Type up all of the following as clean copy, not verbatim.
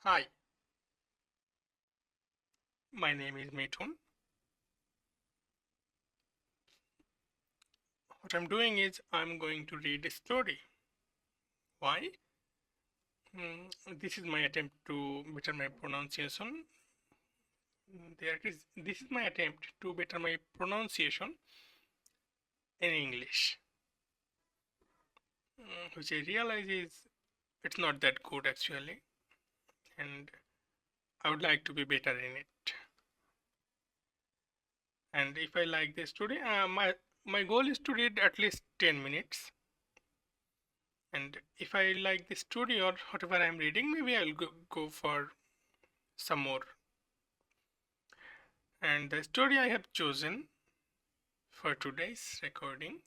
Hi, my name is Mithun. What I'm doing is I'm going to read a story. Why? This is my attempt to better my pronunciation. There it is. This is my attempt to better my pronunciation in English, which I realize is it's not that good actually, and I would like to be better in it. And if I like this story, my goal is to read at least 10 minutes. And if I like the story or whatever I'm reading, maybe I'll go for some more. And the story I have chosen for today's recording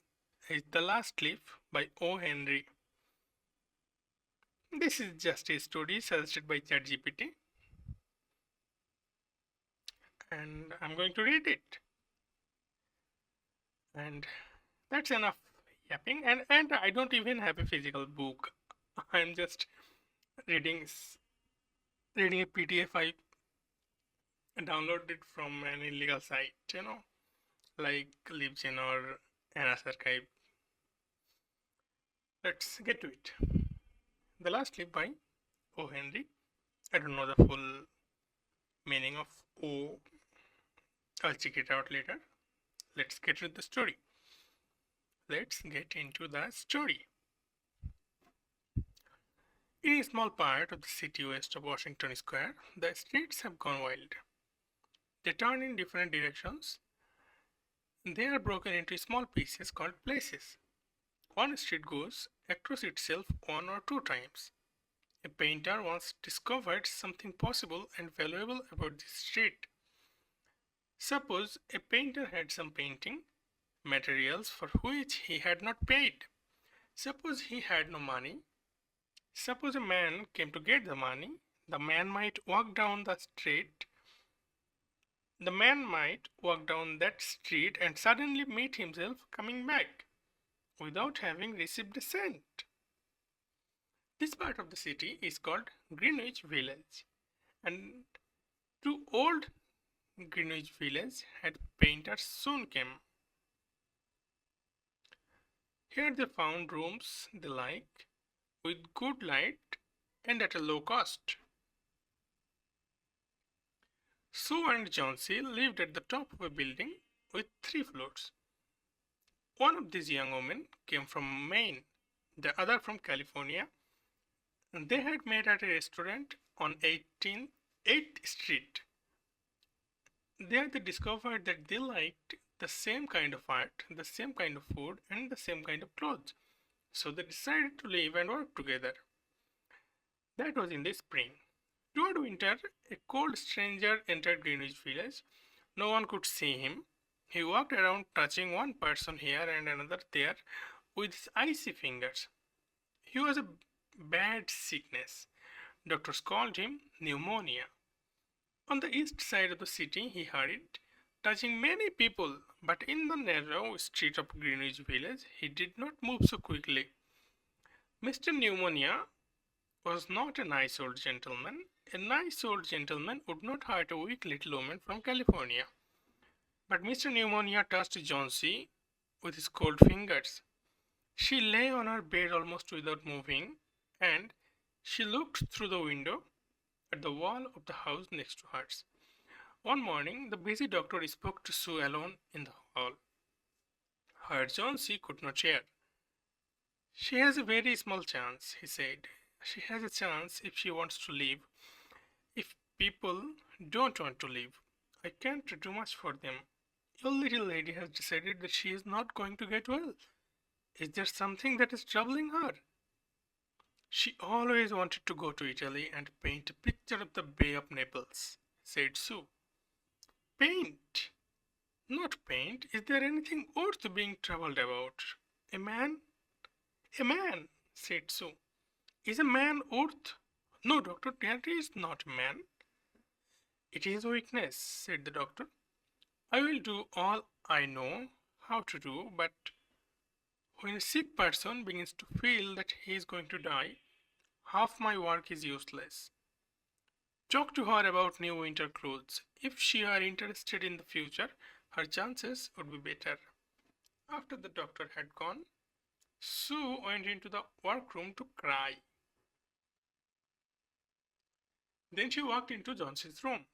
is The Last Leaf by O. Henry. This is just a story suggested by ChatGPT, and I'm going to read it. And that's enough yapping. And I don't even have a physical book. I'm just reading reading a PDF I downloaded from an illegal site, like LibGen or NS Archive. Let's get to it. The Last Leaf by O. Henry. I don't know the full meaning of O. I'll check it out later. Let's get to the story. Let's get into the story. In a small part of the city west of Washington Square, the streets have gone wild. They turn in different directions. They are broken into small pieces called places. One street goes across itself one or two times. A painter once discovered something possible and valuable about this street. Suppose a painter had some painting materials for which he had not paid. Suppose he had no money. Suppose a man came to get the money. The man might walk down the street. The man might walk down that street and suddenly meet himself coming back without having received a cent. This part of the city is called Greenwich Village, and to old Greenwich Village had painters soon came. Here they found rooms they liked, with good light and at a low cost. Sue and Johnsy lived at the top of a building with 3 floors. One of these young women came from Maine, the other from California. They had met at a restaurant on 8th Street. There they discovered that they liked the same kind of art, the same kind of food, and the same kind of clothes. So they decided to live and work together. That was in the spring. Toward winter, a cold stranger entered Greenwich Village. No one could see him. He walked around touching one person here and another there with his icy fingers. He was a bad sickness. Doctors called him pneumonia. On the east side of the city he hurried, touching many people, but in the narrow street of Greenwich Village he did not move so quickly. Mr. Pneumonia was not a nice old gentleman. A nice old gentleman would not hurt a weak little woman from California. But Mr. Pneumonia touched Johnsy with his cold fingers. She lay on her bed almost without moving, and she looked through the window at the wall of the house next to hers. One morning, the busy doctor spoke to Sue alone in the hall. Her Johnsy could not share. She has a very small chance, he said. She has a chance if she wants to live. If people don't want to live, I can't do much for them. Your little lady has decided that she is not going to get well. Is there something that is troubling her? She always wanted to go to Italy and paint a picture of the Bay of Naples, said Sue. Paint? Not paint. Is there anything worth being troubled about? A man? A man, said Sue. Is a man worth? No, doctor, that is not a man. It is weakness, said the doctor. I will do all I know how to do, but when a sick person begins to feel that he is going to die, half my work is useless. Talk to her about new winter clothes. If she are interested in the future, her chances would be better. After the doctor had gone, Sue went into the workroom to cry. Then she walked into Johnson's room.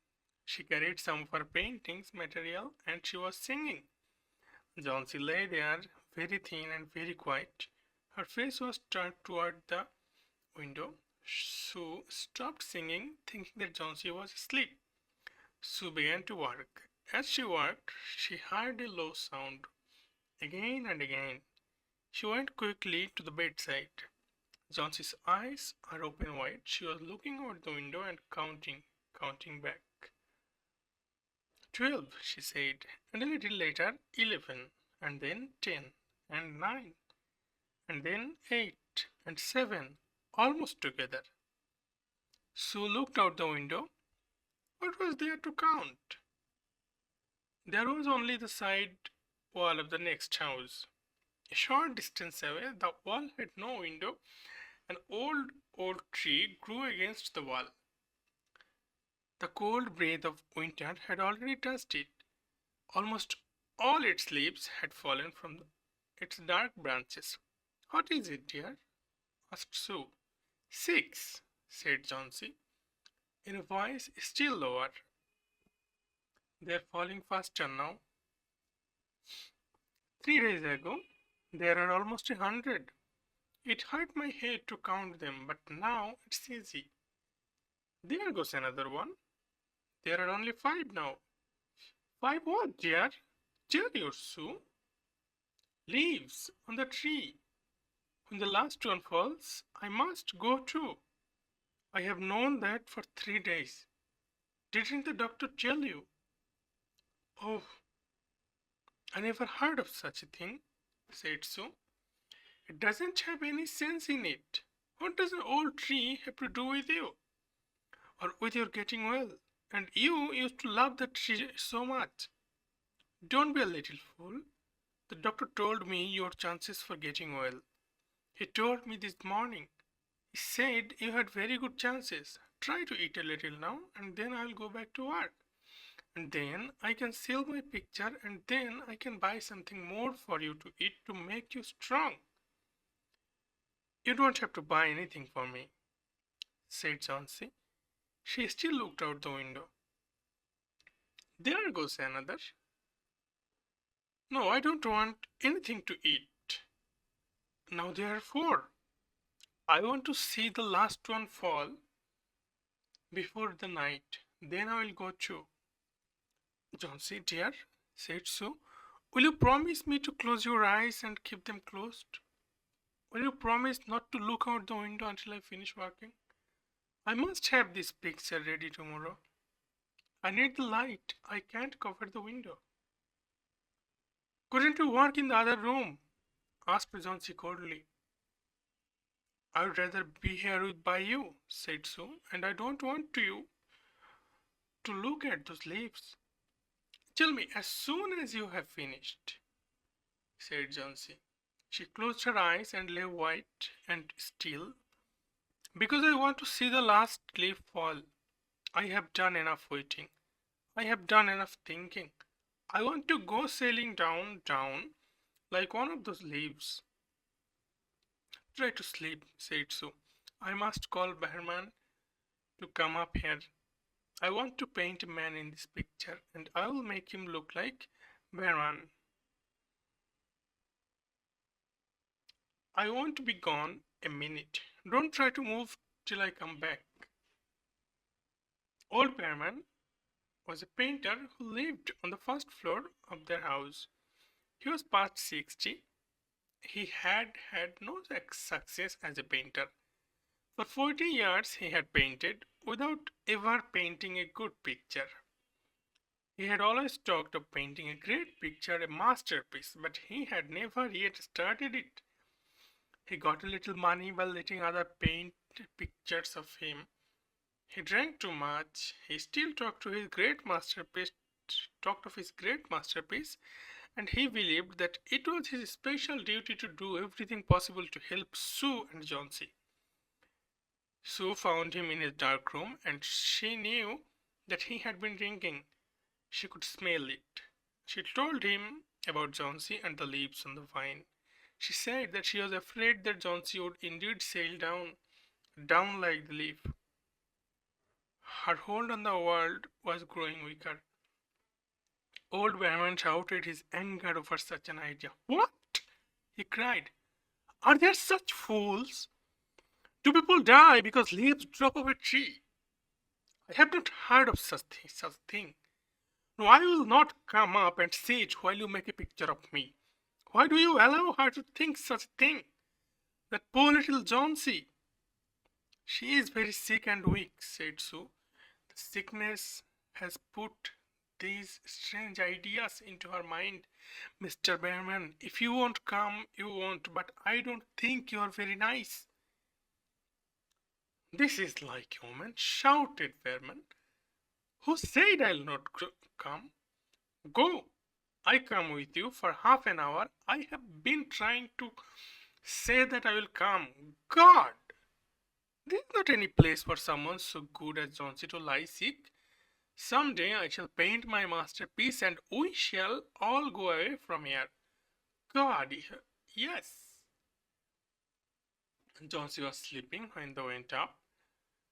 She carried some of her paintings material and she was singing. Johnson lay there, very thin and very quiet. Her face was turned toward the window. Sue stopped singing, thinking that Johnson was asleep. Sue began to work. As she worked, she heard a low sound. Again and again. She went quickly to the bedside. Johnson's eyes are open wide. She was looking out the window and counting back. 12, she said, and a little later 11, and then 10, and 9, and then 8, and 7, almost together. Sue looked out the window. What was there to count? There was only the side wall of the next house. A short distance away, the wall had no window. An old tree grew against the wall. The cold breath of winter had already touched it. Almost all its leaves had fallen from its dark branches. What is it, dear? Asked Sue. 6, said Jonesy, in a voice still lower. They're falling faster now. 3 days ago, there are almost 100. It hurt my head to count them, but now it's easy. There goes another one. There are only 5 now. 5 what, dear? Tell you, Sue. Leaves on the tree. When the last one falls, I must go too. I have known that for 3 days. Didn't the doctor tell you? Oh, I never heard of such a thing, said Sue. It doesn't have any sense in it. What does an old tree have to do with you? Or with your getting well? And you used to love the tree so much. Don't be a little fool. The doctor told me your chances for getting well. He told me this morning. He said you had very good chances. Try to eat a little now, and then I'll go back to work. And then I can sell my picture, and then I can buy something more for you to eat to make you strong. You don't have to buy anything for me, said Jonesy. She still looked out the window. There goes another. No, I don't want anything to eat. Now there are 4. I want to see the last one fall before the night. Then I will go too. Jonesy, dear, said Sue, will you promise me to close your eyes and keep them closed? Will you promise not to look out the window until I finish working? I must have this picture ready tomorrow. I need the light. I can't cover the window. Couldn't you work in the other room? Asked Jonesy coldly. I would rather be here by you, said Sue, and I don't want you to look at those leaves. Tell me as soon as you have finished, said Jonesy. She closed her eyes and lay white and still. Because I want to see the last leaf fall. I have done enough waiting. I have done enough thinking. I want to go sailing down, like one of those leaves. Try to sleep, said Sue. I must call Behrman to come up here. I want to paint a man in this picture, and I will make him look like Behrman. I want to be gone a minute. Don't try to move till I come back. Old Behrman was a painter who lived on the first floor of their house. He was past 60. He had had no success as a painter. For 40 years he had painted without ever painting a good picture. He had always talked of painting a great picture, a masterpiece, but he had never yet started it. He got a little money by letting others paint pictures of him. He drank too much. He still talked of his great masterpiece, and he believed that it was his special duty to do everything possible to help Sue and Jonesy. Sue found him in his dark room, and she knew that he had been drinking. She could smell it. She told him about Johnsy and the leaves on the vine. She said that she was afraid that Johnsy would indeed sail down like the leaf. Her hold on the world was growing weaker. Old Behrman shouted his anger over such an idea. What? He cried. Are there such fools? Do people die because leaves drop off a tree? I have not heard of such thing. No, I will not come up and see it while you make a picture of me. Why do you allow her to think such a thing? That poor little Johnsy. She is very sick and weak, said Sue. The sickness has put these strange ideas into her mind. Mr. Behrman, if you won't come, you won't, but I don't think you are very nice. This is like a woman, shouted Behrman. Who said I'll not come? Go. I come with you for half an hour. I have been trying to say that I will come. God! This is not any place for someone so good as Johnsy to lie sick. Some day I shall paint my masterpiece and we shall all go away from here. God, yes. Johnsy was sleeping when they went up.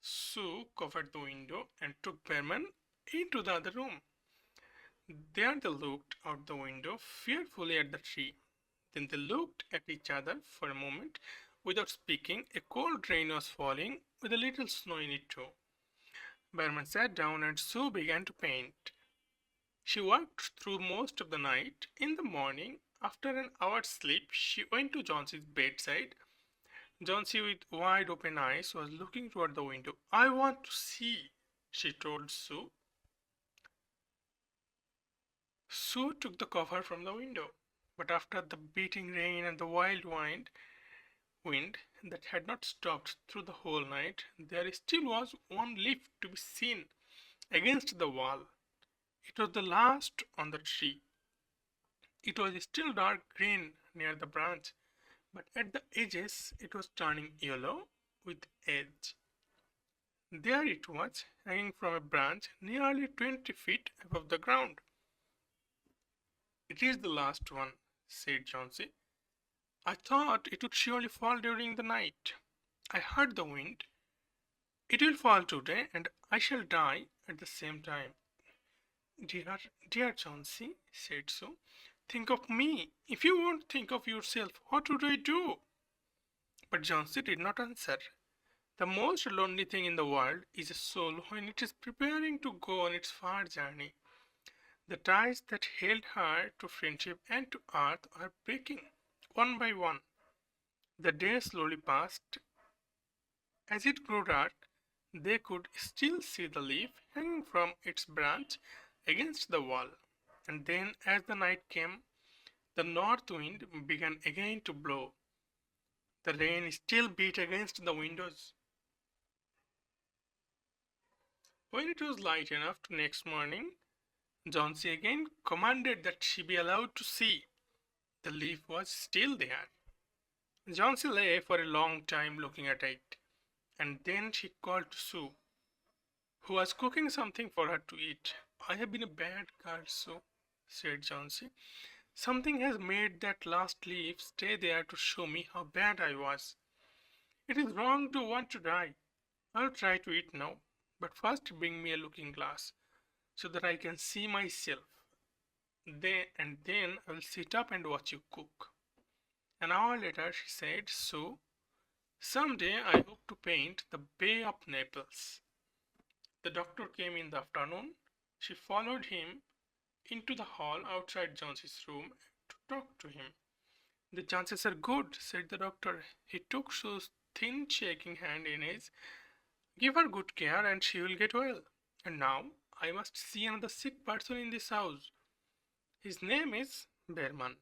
Sue covered the window and took Behrman into the other room. There they looked out the window fearfully at the tree. Then they looked at each other for a moment without speaking. A cold rain was falling with a little snow in it too. Behrman sat down and Sue began to paint. She worked through most of the night. In the morning, after an hour's sleep, she went to Johnsy's bedside. Johnsy, with wide open eyes, was looking toward the window. I want to see, she told Sue. Sue took the cover from the window, but after the beating rain and the wild wind that had not stopped through the whole night, there still was one leaf to be seen against the wall. It was the last on the tree. It was still dark green near the branch, but at the edges it was turning yellow with age. There it was, hanging from a branch nearly 20 feet above the ground. It is the last one, said Johnsy. I thought it would surely fall during the night. I heard the wind. It will fall today, and I shall die at the same time. Dear Johnsy, said Sue, think of me. If you won't think of yourself, what would I do? But Johnsy did not answer. The most lonely thing in the world is a soul when it is preparing to go on its far journey. The ties that held her to friendship and to earth are breaking, one by one. The days slowly passed. As it grew dark, they could still see the leaf hanging from its branch against the wall. And then, as the night came, the north wind began again to blow. The rain still beat against the windows. When it was light enough next morning, Johnsy again commanded that she be allowed to see. The leaf was still there. Johnsy lay for a long time looking at it, and then she called to Sue, who was cooking something for her to eat. I have been a bad girl, Sue, said Johnsy. Something has made that last leaf stay there to show me how bad I was. It is wrong to want to die. I'll try to eat now, but first bring me a looking glass so that I can see myself. Then I will sit up and watch you cook. An hour later she said, So, someday I hope to paint the Bay of Naples. The doctor came in the afternoon. She followed him into the hall outside Johnsy's room to talk to him. The chances are good, said the doctor. He took Sue's thin, shaking hand in his. Give her good care and she will get well. And now I must see another sick person in this house. His name is Behrman.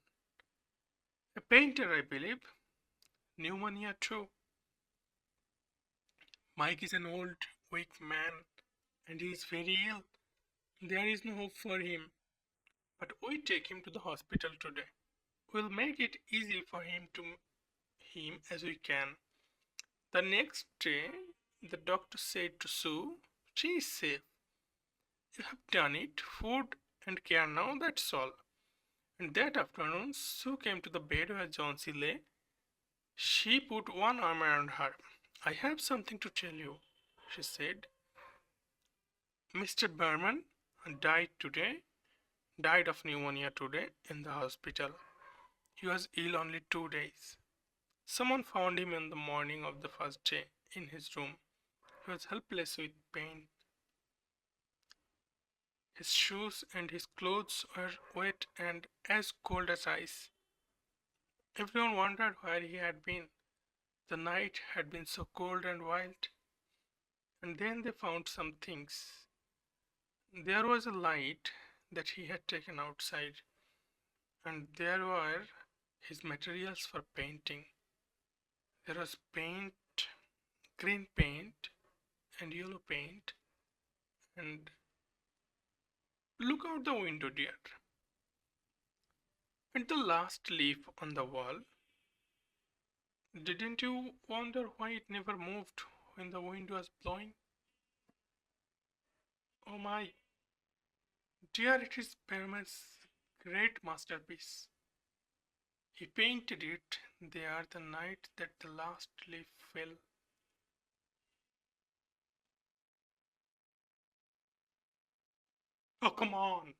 A painter, I believe. Pneumonia, too. Mike is an old, weak man, and he is very ill. There is no hope for him. But we take him to the hospital today. We'll make it easy for him as we can. The next day, The doctor said to Sue, "She is safe. You have done it. Food and care now, that's all." And that afternoon, Sue came to the bed where Johnsy lay. She put one arm around her. "I have something to tell you," she said. "Mr. Berman died of pneumonia today in the hospital. He was ill only 2 days. Someone found him in the morning of the first day in his room. He was helpless with pain. His shoes and his clothes were wet and as cold as ice. Everyone wondered where he had been. The night had been so cold and wild. And then they found some things. There was a light that he had taken outside, and there were his materials for painting. There was paint, green paint, and yellow paint. And look out the window, dear. At the last leaf on the wall, didn't you wonder why it never moved when the wind was blowing? Oh my, dear, it is Berman's great masterpiece. He painted it there the night that the last leaf fell." Oh, come on!